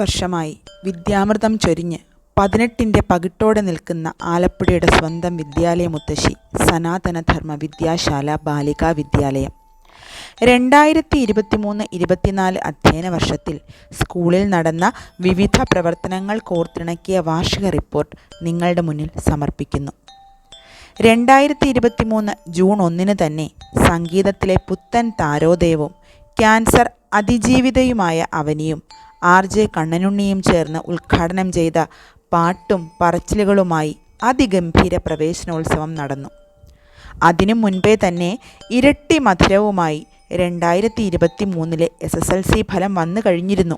വർഷമായി വിദ്യാമൃതം ചൊരിഞ്ഞ് 18ന്റെ പകിട്ടോടെ നിൽക്കുന്ന ആലപ്പുഴയുടെ സ്വന്തം വിദ്യാലയ മുത്തശ്ശി സനാതനധർമ്മ വിദ്യാശാല ബാലികാ വിദ്യാലയം 2023-24 അധ്യയന വർഷത്തിൽ സ്കൂളിൽ നടന്ന വിവിധ പ്രവർത്തനങ്ങൾ കോർത്തിണക്കിയ വാർഷിക റിപ്പോർട്ട് നിങ്ങളുടെ മുന്നിൽ സമർപ്പിക്കുന്നു. 2023 ജൂൺ 1 തന്നെ സംഗീതത്തിലെ പുത്തൻ താരോദയവും ക്യാൻസർ അതിജീവിതയുമായ അവനിയും RJ കണ്ണനുണ്ണിയും ചേർന്ന് ഉദ്ഘാടനം ചെയ്ത പാട്ടും പറച്ചിലുകളുമായി അതിഗംഭീര പ്രവേശനോത്സവം നടന്നു. അതിനു മുൻപേ തന്നെ ഇരട്ടി മധുരവുമായി 2023 SSLC ഫലം വന്നു കഴിഞ്ഞിരുന്നു.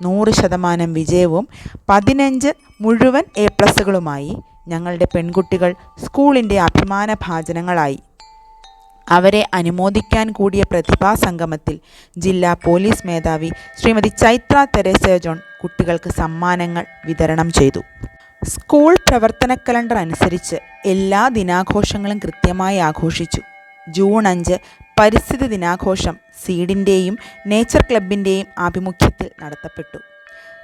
100% വിജയവും 15 മുഴുവൻ A+കളുമായി ഞങ്ങളുടെ പെൺകുട്ടികൾ സ്കൂളിൻ്റെ അഭിമാനഭാജനങ്ങളായി. അവരെ അനുമോദിക്കാൻ കൂടിയ പ്രതിഭാസംഗമത്തിൽ ജില്ലാ പോലീസ് മേധാവി ശ്രീമതി ചൈത്ര തെരേസ ജോൺ കുട്ടികൾക്ക് സമ്മാനങ്ങൾ വിതരണം ചെയ്തു. സ്കൂൾ പ്രവർത്തന കലണ്ടർ അനുസരിച്ച് എല്ലാ ദിനാഘോഷങ്ങളും കൃത്യമായി ആഘോഷിച്ചു. ജൂൺ 5 പരിസ്ഥിതി ദിനാഘോഷം സീഡിൻ്റെയും നേച്ചർ ക്ലബിൻ്റെയും ആഭിമുഖ്യത്തിൽ നടത്തപ്പെട്ടു.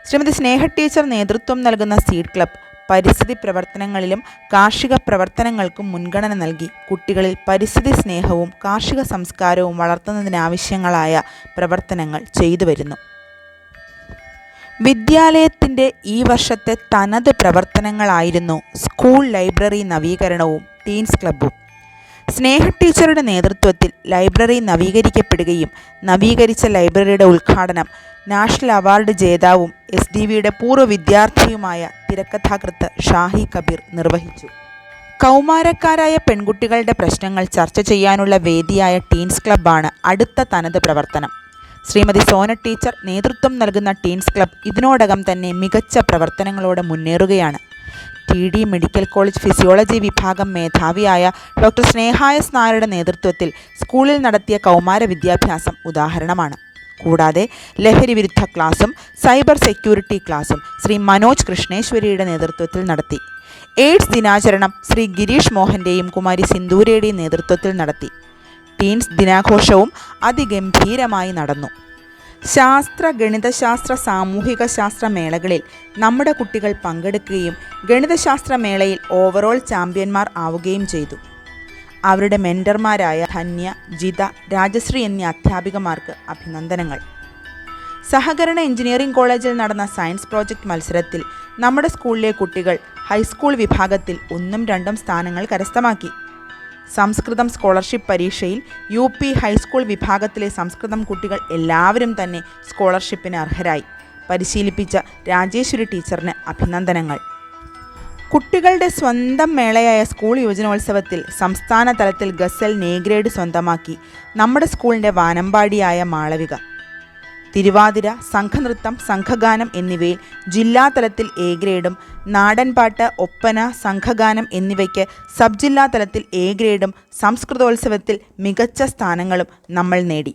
ശ്രീമതി സ്നേഹ ടീച്ചർ നേതൃത്വം നൽകുന്ന സീഡ് ക്ലബ് പരിസ്ഥിതി പ്രവർത്തനങ്ങളിലും കാർഷിക പ്രവർത്തനങ്ങൾക്കും മുൻഗണന നൽകി കുട്ടികളിൽ പരിസ്ഥിതി സ്നേഹവും കാർഷിക സംസ്കാരവും വളർത്തുന്നതിനാവശ്യങ്ങളായ പ്രവർത്തനങ്ങൾ ചെയ്തു വരുന്നു. വിദ്യാലയത്തിൻ്റെ ഈ വർഷത്തെ തനത് പ്രവർത്തനങ്ങളായിരുന്നു സ്കൂൾ ലൈബ്രറി നവീകരണവും ടീൻസ് ക്ലബ്ബും. സ്നേഹ ടീച്ചറുടെ നേതൃത്വത്തിൽ ലൈബ്രറി നവീകരിക്കപ്പെടുകയും നവീകരിച്ച ലൈബ്രറിയുടെ ഉദ്ഘാടനം നാഷണൽ അവാർഡ് ജേതാവും SDVയുടെ പൂർവ്വ വിദ്യാർത്ഥിയുമായ തിരക്കഥാകൃത്ത് ഷാഹി കബീർ നിർവഹിച്ചു. കൗമാരക്കാരായ പെൺകുട്ടികളുടെ പ്രശ്നങ്ങൾ ചർച്ച ചെയ്യാനുള്ള വേദിയായ ടീൻസ് ക്ലബ്ബാണ് അടുത്ത തനത് പ്രവർത്തനം. ശ്രീമതി സോന ടീച്ചർ നേതൃത്വം നൽകുന്ന ടീൻസ് ക്ലബ്ബ് ഇതിനോടകം തന്നെ മികച്ച പ്രവർത്തനങ്ങളോടെ മുന്നേറുകയാണ്. TD മെഡിക്കൽ കോളേജ് ഫിസിയോളജി വിഭാഗം മേധാവിയായ ഡോക്ടർ സ്നേഹ S നായരുടെ നേതൃത്വത്തിൽ സ്കൂളിൽ നടത്തിയ കൗമാര വിദ്യാഭ്യാസം ഉദാഹരണമാണ്. കൂടാതെ ലഹരി വിരുദ്ധ ക്ലാസും സൈബർ സെക്യൂരിറ്റി ക്ലാസും ശ്രീ മനോജ് കൃഷ്ണേശ്വരിയുടെ നേതൃത്വത്തിൽ നടത്തി. എയ്ഡ്സ് ദിനാചരണം ശ്രീ ഗിരീഷ് മോഹൻ്റെയും കുമാരി സിന്ദൂരയുടെയും നേതൃത്വത്തിൽ നടത്തി. ടീൻസ് ദിനാഘോഷവും അതിഗംഭീരമായി നടന്നു. ശാസ്ത്ര, ഗണിതശാസ്ത്ര, സാമൂഹിക ശാസ്ത്ര മേളകളിൽ നമ്മുടെ കുട്ടികൾ പങ്കെടുക്കുകയും ഗണിതശാസ്ത്ര മേളയിൽ ഓവറോൾ ചാമ്പ്യന്മാർ ആവുകയും ചെയ്തു. അവരുടെ മെൻറ്റർമാരായ ധന്യ, ജിത, രാജശ്രീ എന്നീ അധ്യാപികമാർക്ക് അഭിനന്ദനങ്ങൾ. സഹകരണ എഞ്ചിനീയറിംഗ് കോളേജിൽ നടന്ന സയൻസ് പ്രോജക്റ്റ് മത്സരത്തിൽ നമ്മുടെ സ്കൂളിലെ കുട്ടികൾ ഹൈസ്കൂൾ വിഭാഗത്തിൽ 1ഉം 2ഉം സ്ഥാനങ്ങൾ കരസ്ഥമാക്കി. സംസ്കൃതം സ്കോളർഷിപ്പ് പരീക്ഷയിൽ UP ഹൈസ്കൂൾ വിഭാഗത്തിലെ സംസ്കൃതം കുട്ടികൾ എല്ലാവരും തന്നെ സ്കോളർഷിപ്പിന് അർഹരായി. പരിശീലിപ്പിച്ച രാജേശ്വരി ടീച്ചറിന് അഭിനന്ദനങ്ങൾ. കുട്ടികളുടെ സ്വന്തം മേളയായ സ്കൂൾ യുവജനോത്സവത്തിൽ സംസ്ഥാന തലത്തിൽ ഗസൽ എ ഗ്രേഡ് സ്വന്തമാക്കി നമ്മുടെ സ്കൂളിൻ്റെ വാനമ്പാടിയായ മാളവിക. തിരുവാതിര, സംഘനൃത്തം, സംഘഗാനം എന്നിവയിൽ ജില്ലാതലത്തിൽ A ഗ്രേഡും നാടൻപാട്ട്, ഒപ്പന, സംഘഗാനം എന്നിവയ്ക്ക് സബ് ജില്ലാ തലത്തിൽ A ഗ്രേഡും സംസ്കൃതോത്സവത്തിൽ മികച്ച സ്ഥാനങ്ങളും നമ്മൾ നേടി.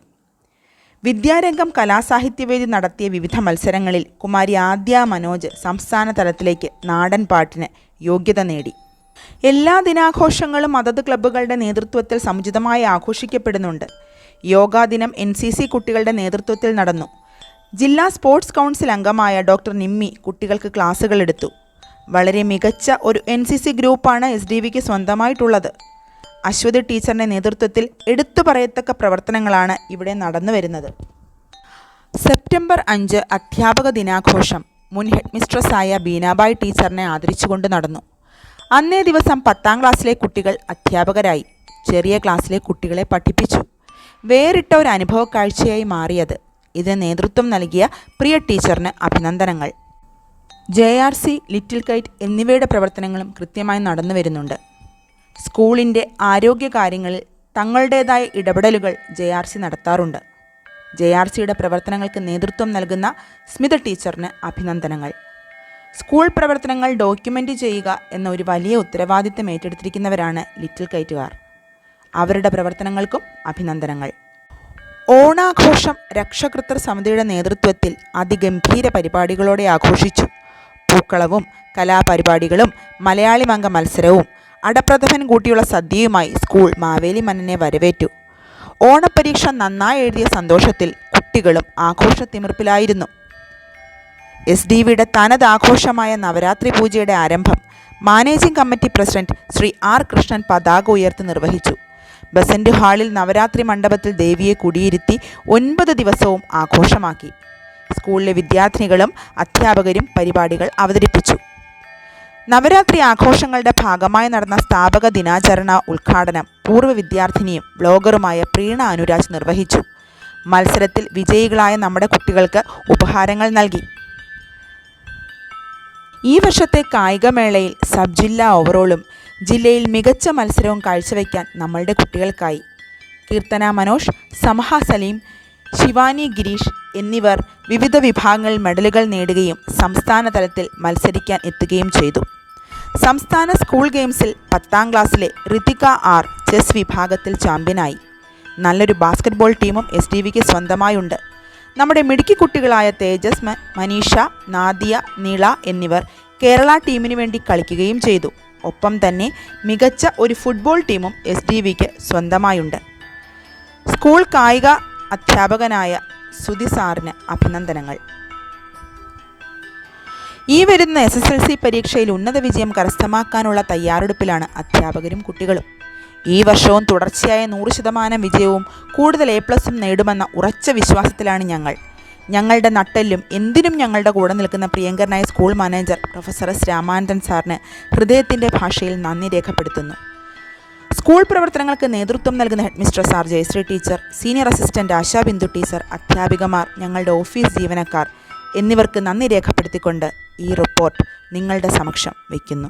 വിദ്യാരംഗം കലാസാഹിത്യവേദി നടത്തിയ വിവിധ മത്സരങ്ങളിൽ കുമാരി ആദ്യ മനോജ് സംസ്ഥാന തലത്തിലേക്ക് നാടൻ പാട്ടിന് യോഗ്യത നേടി. എല്ലാ ദിനാഘോഷങ്ങളും അതത് ക്ലബ്ബുകളുടെ നേതൃത്വത്തിൽ സമുചിതമായി ആഘോഷിക്കപ്പെടുന്നുണ്ട്. യോഗാ ദിനം NCC കുട്ടികളുടെ നേതൃത്വത്തിൽ നടന്നു. ജില്ലാ സ്പോർട്സ് കൗൺസിൽ അംഗമായ ഡോക്ടർ നിമ്മി കുട്ടികൾക്ക് ക്ലാസുകൾ എടുത്തു. വളരെ മികച്ച ഒരു NCC ഗ്രൂപ്പാണ് SDVക്ക് സ്വന്തമായിട്ടുള്ളത്. അശ്വതി ടീച്ചറിൻ്റെ നേതൃത്വത്തിൽ എടുത്തു പറയത്തക്ക പ്രവർത്തനങ്ങളാണ് ഇവിടെ നടന്നു വരുന്നത്. സെപ്റ്റംബർ 5 അധ്യാപക ദിനാഘോഷം മുൻ ഹെഡ് മിസ്ട്രസ്സായ ബീനാബായ് ടീച്ചറിനെ ആദരിച്ചുകൊണ്ട് നടന്നു. അന്നേ ദിവസം 10ാം ക്ലാസ്സിലെ കുട്ടികൾ അധ്യാപകരായി. ചെറിയ ക്ലാസ്സിലെ കുട്ടികളെ പഠിപ്പിച്ചു. വേറിട്ട ഒരു അനുഭവ കാഴ്ചയായി മാറിയത്. ഇതിന് നേതൃത്വം നൽകിയ പ്രിയ ടീച്ചറിന് അഭിനന്ദനങ്ങൾ. JRC, ലിറ്റിൽ കൈറ്റ് എന്നിവയുടെ പ്രവർത്തനങ്ങളും കൃത്യമായി നടന്നു വരുന്നുണ്ട്. സ്കൂളിൻ്റെ ആരോഗ്യകാര്യങ്ങളിൽ തങ്ങളുടേതായ ഇടപെടലുകൾ JRC നടത്താറുണ്ട്. JRCയുടെ പ്രവർത്തനങ്ങൾക്ക് നേതൃത്വം നൽകുന്ന സ്മിത ടീച്ചറിന് അഭിനന്ദനങ്ങൾ. സ്കൂൾ പ്രവർത്തനങ്ങൾ ഡോക്യുമെൻ്റ് ചെയ്യുക എന്ന ഒരു വലിയ ഉത്തരവാദിത്തം ഏറ്റെടുത്തിരിക്കുന്നവരാണ് ലിറ്റിൽ കൈറ്റുകാർ. അവരുടെ പ്രവർത്തനങ്ങൾക്കും അഭിനന്ദനങ്ങൾ. ഓണാഘോഷം രക്ഷകർത്തൃ സമിതിയുടെ നേതൃത്വത്തിൽ അതിഗംഭീര പരിപാടികളോടെ ആഘോഷിച്ചു. പൂക്കളവും കലാപരിപാടികളും മലയാളി മംഗ മത്സരവും അടപ്രഥമൻ കൂട്ടിയുള്ള സദ്യയുമായി സ്കൂൾ മാവേലി മന്നനെ വരവേറ്റു. ഓണപ്പരീക്ഷ നന്നായി എഴുതിയ സന്തോഷത്തിൽ കുട്ടികളും ആഘോഷത്തിമിർപ്പിലായിരുന്നു. SDVയുടെ തനത് ആഘോഷമായ നവരാത്രി പൂജയുടെ ആരംഭം managing committee president Shri R. Krishnan പതാക ഉയർത്തി നിർവഹിച്ചു. ബസന്റ് ഹാളിൽ നവരാത്രി മണ്ഡപത്തിൽ ദേവിയെ കുടിയിരുത്തി 9 ദിവസവും ആഘോഷമാക്കി. സ്കൂളിലെ വിദ്യാർത്ഥിനികളും അധ്യാപകരും പരിപാടികൾ അവതരിപ്പിച്ചു. നവരാത്രി ആഘോഷങ്ങളുടെ ഭാഗമായി നടന്ന സ്ഥാപക ദിനാചരണ ഉദ്ഘാടനം പൂർവ്വ വിദ്യാർത്ഥിനിയും ബ്ലോഗറുമായ പ്രീണ അനുരാജ് നിർവഹിച്ചു. മത്സരത്തിൽ വിജയികളായ നമ്മുടെ കുട്ടികൾക്ക് ഉപഹാരങ്ങൾ നൽകി. ഈ വർഷത്തെ കായികമേളയിൽ സബ് ജില്ലാ ഓവറോളും ജില്ലയിൽ മികച്ച മത്സരവും കാഴ്ചവെക്കാൻ നമ്മളുടെ കുട്ടികൾക്കായി. കീർത്തന മനോജ്, സമഹ സലീം, ശിവാനി ഗിരീഷ് എന്നിവർ വിവിധ വിഭാഗങ്ങളിൽ മെഡലുകൾ നേടുകയും സംസ്ഥാന തലത്തിൽ മത്സരിക്കാൻ എത്തുകയും ചെയ്തു. സംസ്ഥാന സ്കൂൾ ഗെയിംസിൽ 10ാം ക്ലാസ്സിലെ ഋതിക R ചെസ് വിഭാഗത്തിൽ ചാമ്പ്യനായി. നല്ലൊരു ബാസ്കറ്റ്ബോൾ ടീമും SDVക്ക് സ്വന്തമായുണ്ട്. നമ്മുടെ മിടുക്കി കുട്ടികളായ തേജസ്, മനീഷ, നാദിയ, നീള എന്നിവർ കേരള ടീമിനു വേണ്ടി കളിക്കുകയും ചെയ്തു. ഒപ്പം തന്നെ മികച്ച ഒരു ഫുട്ബോൾ ടീമും SDVക്ക് സ്വന്തമായുണ്ട്. സ്കൂൾ കായിക അധ്യാപകനായ സുധി സാറിന് അഭിനന്ദനങ്ങൾ. ഈ വരുന്ന SSLC പരീക്ഷയിൽ ഉന്നത വിജയം കരസ്ഥമാക്കാനുള്ള തയ്യാറെടുപ്പിലാണ് അധ്യാപകരും കുട്ടികളും. ഈ വർഷവും തുടർച്ചയായ 100% വിജയവും കൂടുതൽ A+ നേടുമെന്ന ഉറച്ച വിശ്വാസത്തിലാണ് ഞങ്ങൾ. ഞങ്ങളുടെ നട്ടെല്ലും എന്തിനും ഞങ്ങളുടെ കൂടെ നിൽക്കുന്ന പ്രിയങ്കരനായ school manager professor S. Ramanandan സാറിന് ഹൃദയത്തിൻ്റെ ഭാഷയിൽ നന്ദി രേഖപ്പെടുത്തുന്നു. സ്കൂൾ പ്രവർത്തനങ്ങൾക്ക് നേതൃത്വം നൽകുന്ന head mistress R. Jayashree teacher, senior assistant Asha Bindu teacher, അധ്യാപികമാർ, ഞങ്ങളുടെ ഓഫീസ് ജീവനക്കാർ എന്നിവർക്ക് നന്ദി രേഖപ്പെടുത്തിക്കൊണ്ട് ഈ റിപ്പോർട്ട് നിങ്ങളുടെ സമക്ഷം വയ്ക്കുന്നു.